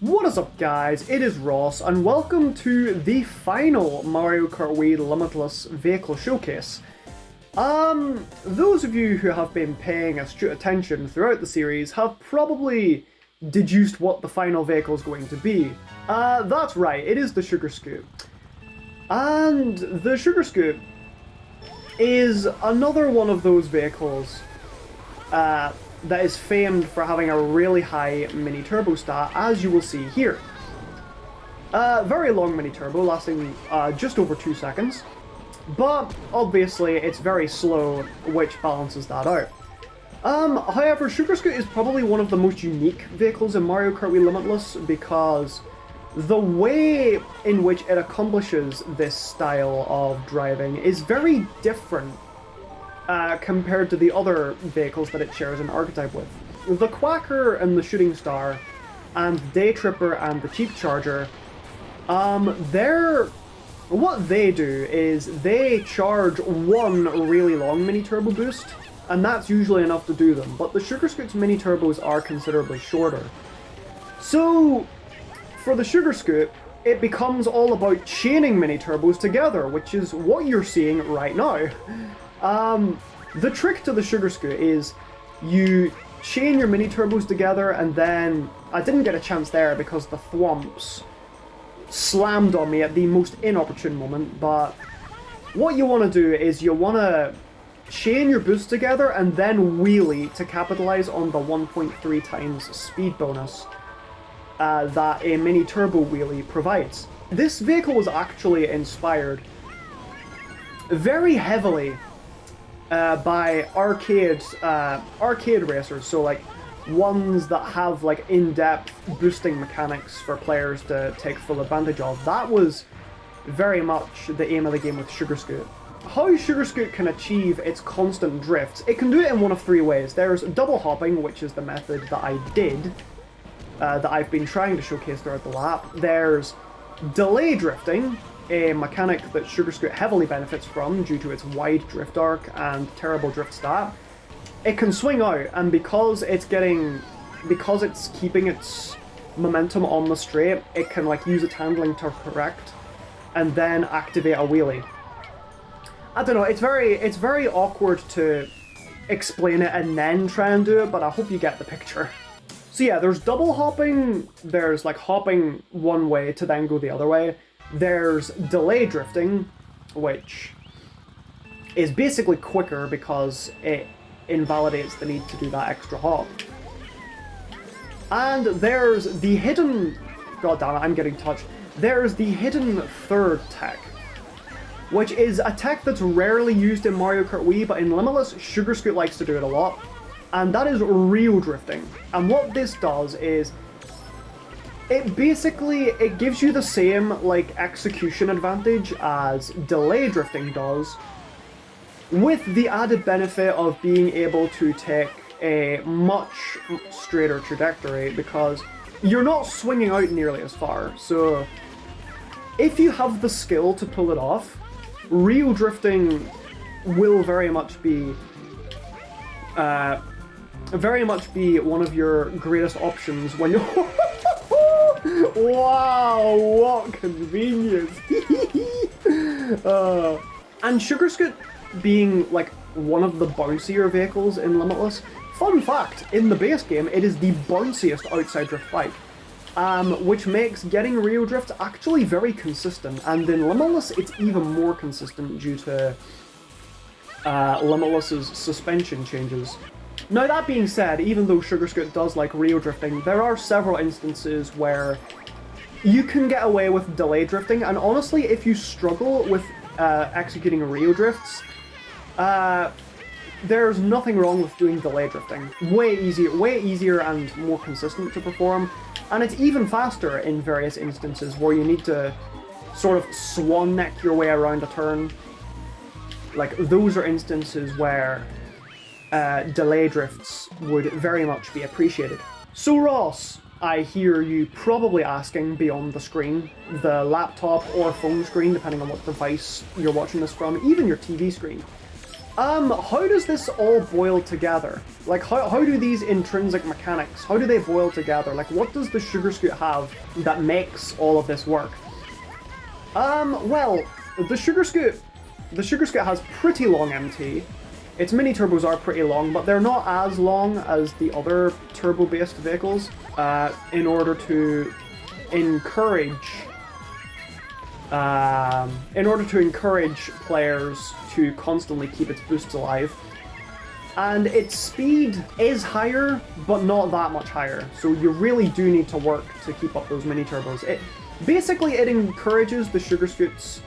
What is up, guys? It is Ross, and welcome to the final Mario Kart Wii Limitless vehicle showcase. Those of you who have been paying astute attention throughout the series have probably deduced what the final vehicle is going to be. That's right, it is the SUGARSCOOT. And the SUGARSCOOT is another one of those vehicles that is famed for having a really high mini turbo stat, as you will see here. Very long mini turbo, lasting just over 2 seconds, but obviously it's very slow, which balances that out. However, SUGARSCOOT is probably one of the most unique vehicles in Mario Kart Wii Limitless because the way in which it accomplishes this style of driving is very different compared to the other vehicles that it shares an archetype with. The Quacker and the Shooting Star, and Day Tripper and the Cheap Charger, what they do is they charge one really long mini turbo boost, and that's usually enough to do them, but the SUGARSCOOT's mini turbos are considerably shorter. So, for the SUGARSCOOT, it becomes all about chaining mini turbos together, which is what you're seeing right now. The trick to the SUGARSCOOT is you chain your mini turbos together, and then I didn't get a chance there because the thwomps slammed on me at the most inopportune moment, but what you want to do is you want to chain your boosts together and then wheelie to capitalize on the 1.3 times speed bonus that a mini turbo wheelie provides. This vehicle was actually inspired very heavily by arcade racers, so like ones that have like in-depth boosting mechanics for players to take full advantage of. That was very much the aim of the game with SUGARSCOOT. How SUGARSCOOT can achieve its constant drifts, it can do it in one of three ways. There's double hopping, which is the method that I did, that I've been trying to showcase throughout the lap. There's delay drifting, a mechanic that SUGARSCOOT heavily benefits from due to its wide drift arc and terrible drift stat. It can swing out, and because it's keeping its momentum on the straight, it can like use its handling to correct and then activate a wheelie. I don't know, it's very awkward to explain it and then try and do it, but I hope you get the picture. So yeah, there's double hopping, there's like hopping one way to then go the other way. There's delay drifting, which is basically quicker because it invalidates the need to do that extra hop. And there's the hidden... God damn it, I'm getting touched. There's the hidden third tech, which is a tech that's rarely used in Mario Kart Wii, but in Limitless, SUGARSCOOT likes to do it a lot. And that is real drifting. And what this does is it gives you the same like execution advantage as delay drifting does, with the added benefit of being able to take a much straighter trajectory because you're not swinging out nearly as far. So if you have the skill to pull it off, real drifting will very much be one of your greatest options when you're... Wow, what convenience! And SUGARSCOOT being like one of the bouncier vehicles in Limitless. Fun fact, in the base game, it is the bounciest outside drift bike, which makes getting real drift actually very consistent, and in Limitless it's even more consistent due to Limitless's suspension changes. Now that being said, even though SUGARSCOOT does like real drifting, there are several instances where you can get away with delay drifting, and honestly, if you struggle with executing real drifts, there's nothing wrong with doing delay drifting. Way easier and more consistent to perform, and it's even faster in various instances where you need to sort of swan neck your way around a turn. Like, those are instances where delay drifts would very much be appreciated. So Ross, I hear you probably asking beyond the screen, the laptop or phone screen, depending on what device you're watching this from, even your TV screen. How does this all boil together? Like, how do these intrinsic mechanics, how do they boil together? Like, what does the SugarScoot have that makes all of this work? Well, the SugarScoot has pretty long MT. Its mini turbos are pretty long, but they're not as long as the other turbo-based vehicles, in order to encourage players to constantly keep its boosts alive. And its speed is higher, but not that much higher, so you really do need to work to keep up those mini turbos. Basically, it encourages the SugarScoot's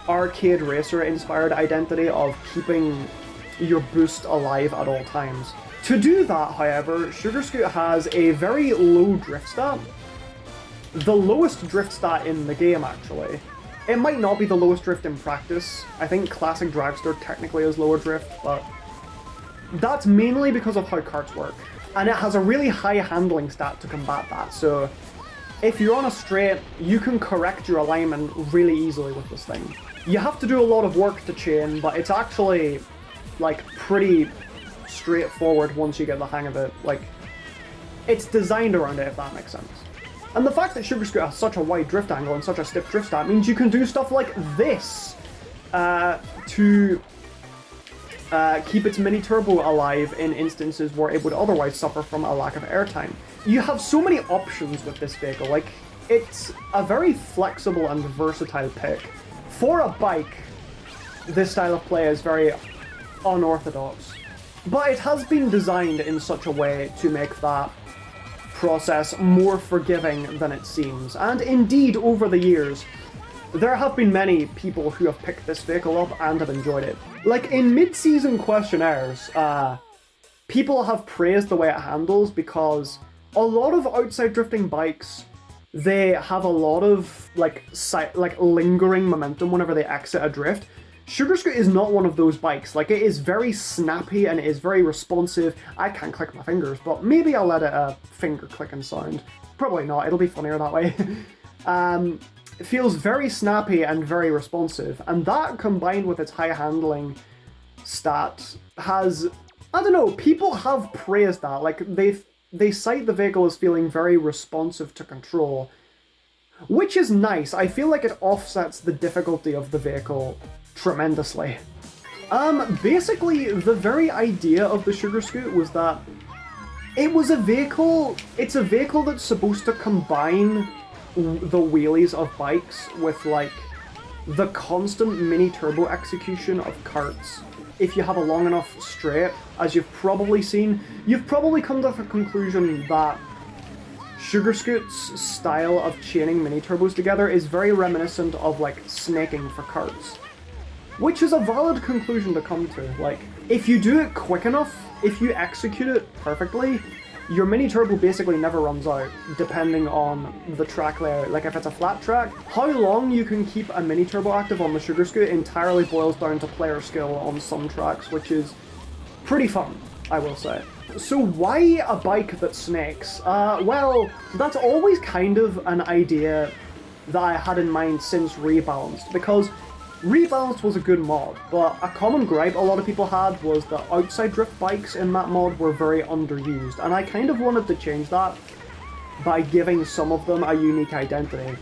arcade racer inspired identity of keeping your boost alive at all times. To do that, however, SugarScoot has a very low drift stat. The lowest drift stat in the game, actually. It might not be the lowest drift in practice. I think Classic Dragster technically has lower drift, but that's mainly because of how karts work. And it has a really high handling stat to combat that, so if you're on a straight, you can correct your alignment really easily with this thing. You have to do a lot of work to chain, but it's actually, like, pretty straightforward once you get the hang of it. Like, it's designed around it, if that makes sense. And the fact that SugarScoot has such a wide drift angle and such a stiff drift stat means you can do stuff like this to keep its mini turbo alive in instances where it would otherwise suffer from a lack of airtime. You have so many options with this vehicle. Like, it's a very flexible and versatile pick. For a bike, this style of play is very unorthodox, but it has been designed in such a way to make that process more forgiving than it seems. And indeed, over the years, there have been many people who have picked this vehicle up and have enjoyed it. Like, in mid-season questionnaires, people have praised the way it handles because a lot of outside drifting bikes, they have a lot of like lingering momentum whenever they exit a drift. SugarScoot is not one of those bikes. Like, it is very snappy and it is very responsive. I can't click my fingers, but maybe I'll let it a finger clicking sound. Probably not, it'll be funnier that way. It feels very snappy and very responsive, and that combined with its high handling stat has, I don't know, people have praised that. Like, they cite the vehicle as feeling very responsive to control, which is nice. I feel like it offsets the difficulty of the vehicle tremendously. Basically, the very idea of the SugarScoot was that it's a vehicle that's supposed to combine the wheelies of bikes with, like, the constant mini turbo execution of karts. If you have a long enough straight, as you've probably seen, you've probably come to the conclusion that SugarScoot's style of chaining mini turbos together is very reminiscent of, like, snaking for karts. Which is a valid conclusion to come to. Like, if you do it quick enough, if you execute it perfectly, your mini turbo basically never runs out, depending on the track layout. Like, if it's a flat track, how long you can keep a mini turbo active on the SugarScoot entirely boils down to player skill on some tracks, which is pretty fun, I will say. So why a bike that snakes? Well, that's always kind of an idea that I had in mind since Rebalanced, because Rebalanced was a good mod, but a common gripe a lot of people had was that outside drift bikes in that mod were very underused, and I kind of wanted to change that by giving some of them a unique identity.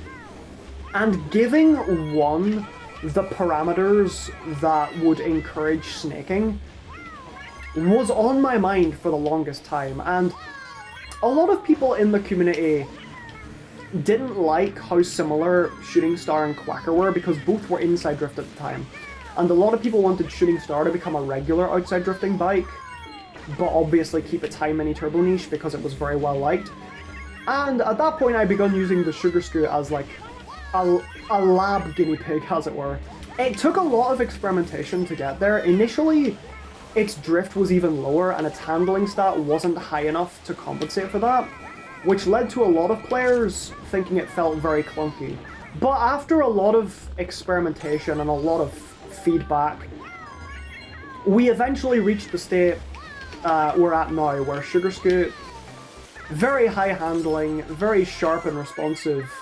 And giving one the parameters that would encourage snaking was on my mind for the longest time, and a lot of people in the community didn't like how similar Shooting Star and Quacker were because both were inside drift at the time. And a lot of people wanted Shooting Star to become a regular outside drifting bike, but obviously keep its high mini turbo niche because it was very well liked. And at that point I begun using the SugarScoot as like a lab guinea pig, as it were. It took a lot of experimentation to get there. Initially, its drift was even lower and its handling stat wasn't high enough to compensate for that, which led to a lot of players thinking it felt very clunky. But after a lot of experimentation and a lot of feedback, we eventually reached the state we're at now, where SugarScoot, very high handling, very sharp and responsive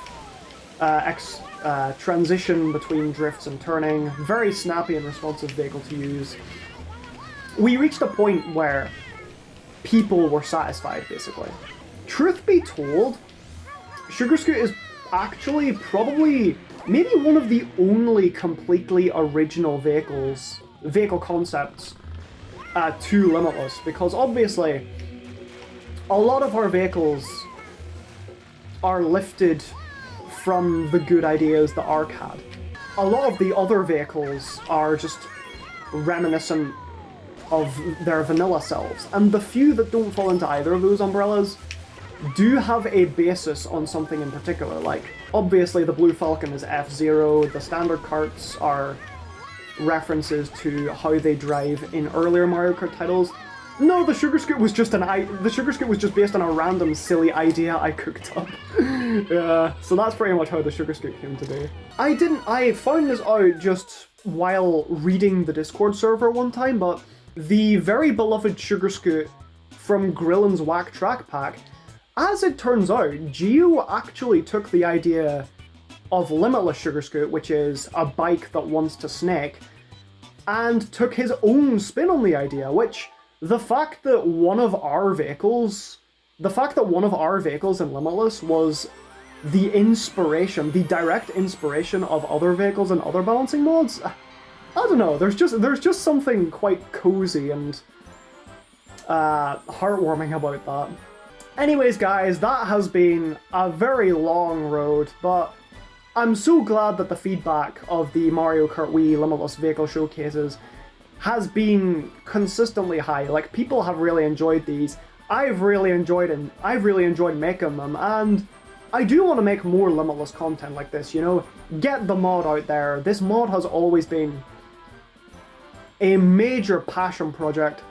transition between drifts and turning, very snappy and responsive vehicle to use. we reached a point where people were satisfied, basically. Truth be told, SUGARSCOOT is actually probably maybe one of the only completely original vehicle concepts to Limitless, because obviously a lot of our vehicles are lifted from the good ideas that Ark had. A lot of the other vehicles are just reminiscent of their vanilla selves, and the few that don't fall into either of those umbrellas do have a basis on something in particular. Like, obviously the Blue Falcon is F-Zero, the standard carts are references to how they drive in earlier Mario Kart titles. No, the SUGARSCOOT was just based on a random silly idea I cooked up. Yeah, so that's pretty much how the SUGARSCOOT came to be. I found this out just while reading the Discord server one time, but the very beloved SUGARSCOOT from Grillin's Whack Track Pack, as it turns out, Geo actually took the idea of Limitless SUGARSCOOT, which is a bike that wants to snake, and took his own spin on the idea, which the fact that one of our vehicles in Limitless was the direct inspiration of other vehicles and other balancing mods, I don't know, there's just something quite cozy and heartwarming about that. Anyways, guys, that has been a very long road, but I'm so glad that the feedback of the Mario Kart Wii Limitless vehicle showcases has been consistently high. Like, people have really enjoyed these. I've really enjoyed making them, and I do want to make more Limitless content like this, you know? Get the mod out there. This mod has always been a major passion project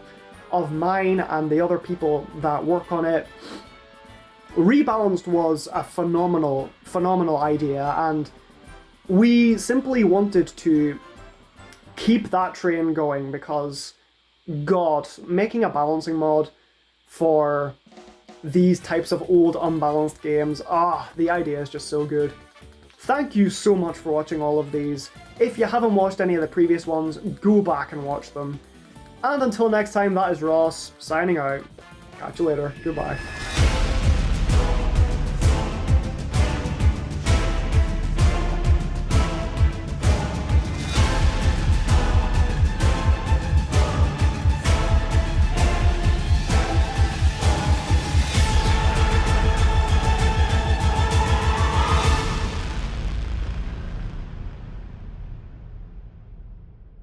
of mine and the other people that work on it. Rebalanced was a phenomenal idea, and we simply wanted to keep that train going because, God, making a balancing mod for these types of old unbalanced games, the idea is just so good. Thank you so much for watching all of these. If you haven't watched any of the previous ones, go back and watch them. And until next time, that is Ross, signing out. Catch you later. Goodbye.